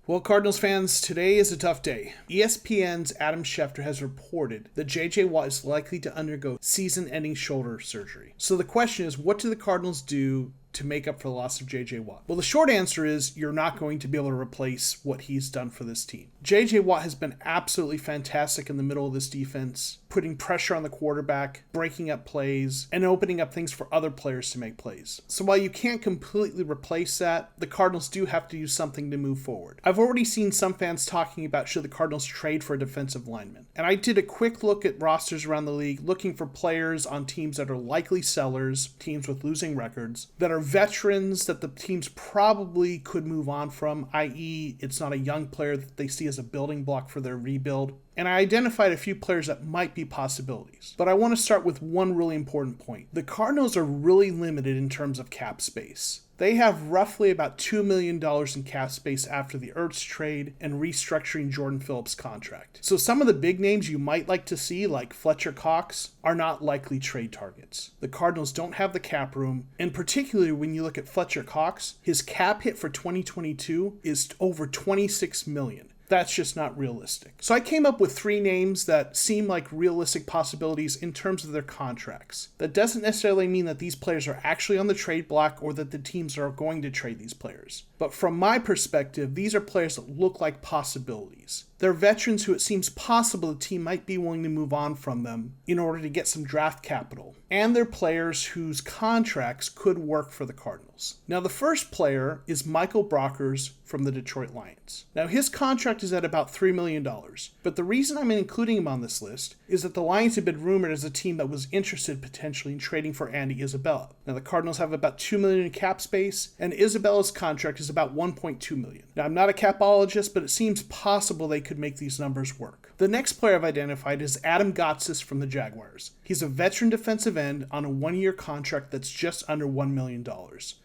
Well, Cardinals fans, today is a tough day. ESPN's Adam Schefter has reported that J.J. Watt is likely to undergo season-ending shoulder surgery. So the question is, what do the Cardinals do to make up for the loss of J.J. Watt? Well, the short answer is you're not going to be able to replace what he's done for this team. J.J. Watt has been absolutely fantastic in the middle of this defense, putting pressure on the quarterback, breaking up plays, and opening up things for other players to make plays. So while you can't completely replace that, the Cardinals do have to do something to move forward. I've already seen some fans talking about should the Cardinals trade for a defensive lineman. And I did a quick look at rosters around the league, looking for players on teams that are likely sellers, teams with losing records, that are veterans that the teams probably could move on from, i.e. it's not a young player that they see as a building block for their rebuild. And I identified a few players that might be possibilities. But I want to start with one really important point. The Cardinals are really limited in terms of cap space. They have roughly about $2 million in cap space after the Ertz trade and restructuring Jordan Phillips' contract. So some of the big names you might like to see, like Fletcher Cox, are not likely trade targets. The Cardinals don't have the cap room, and particularly when you look at Fletcher Cox, his cap hit for 2022 is over $26 million. That's just not realistic. So I came up with 3 names that seem like realistic possibilities in terms of their contracts. That doesn't necessarily mean that these players are actually on the trade block or that the teams are going to trade these players. But from my perspective, these are players that look like possibilities. They're veterans who it seems possible the team might be willing to move on from them in order to get some draft capital. And they're players whose contracts could work for the Cardinals. Now, the first player is Michael Brockers from the Detroit Lions. Now, his contract is at about $3 million. But the reason I'm including him on this list is that the Lions have been rumored as a team that was interested potentially in trading for Andy Isabella. Now, the Cardinals have about $2 million in cap space, and Isabella's contract is about $1.2 million. Now, I'm not a capologist, but it seems possible they could make these numbers work. The next player I've identified is Adam Gotsis from the Jaguars. He's a veteran defensive end on a 1-year contract that's just under $1 million.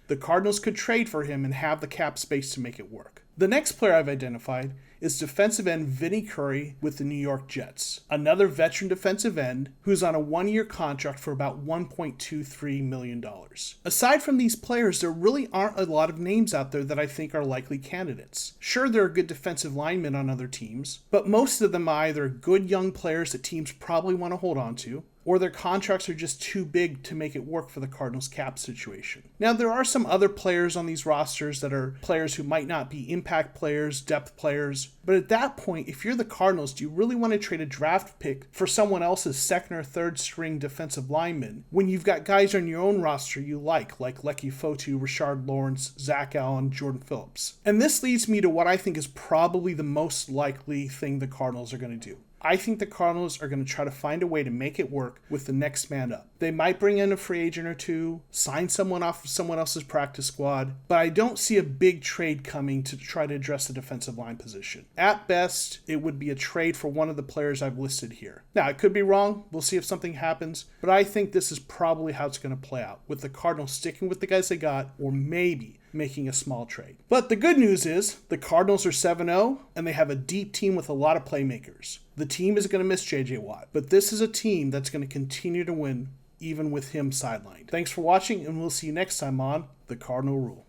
The Cardinals could trade for him and have the cap space to make it work. The next player I've identified is defensive end Vinny Curry with the New York Jets, another veteran defensive end who's on a 1-year contract for about $1.23 million. Aside from these players, there really aren't a lot of names out there that I think are likely candidates. Sure, there are good defensive linemen on other teams, but most of them are either good young players that teams probably want to hold on to, or their contracts are just too big to make it work for the Cardinals' cap situation. Now, there are some other players on these rosters that are players who might not be impact players, depth players, but at that point, if you're the Cardinals, do you really want to trade a draft pick for someone else's second or third string defensive lineman when you've got guys on your own roster you like Lecky Fotu, Rashard Lawrence, Zach Allen, Jordan Phillips? And this leads me to what I think is probably the most likely thing the Cardinals are going to do. I think the Cardinals are going to try to find a way to make it work with the next man up. They might bring in a free agent or two, sign someone off of someone else's practice squad, but I don't see a big trade coming to try to address the defensive line position. At best, it would be a trade for one of the players I've listed here. Now, I could be wrong. We'll see if something happens, but I think this is probably how it's going to play out, with the Cardinals sticking with the guys they got, or maybe making a small trade. But the good news is the Cardinals are 7-0, and they have a deep team with a lot of playmakers. The team is going to miss J.J. Watt, but this is a team that's going to continue to win even with him sidelined. Thanks for watching, and we'll see you next time on The Cardinal Rule.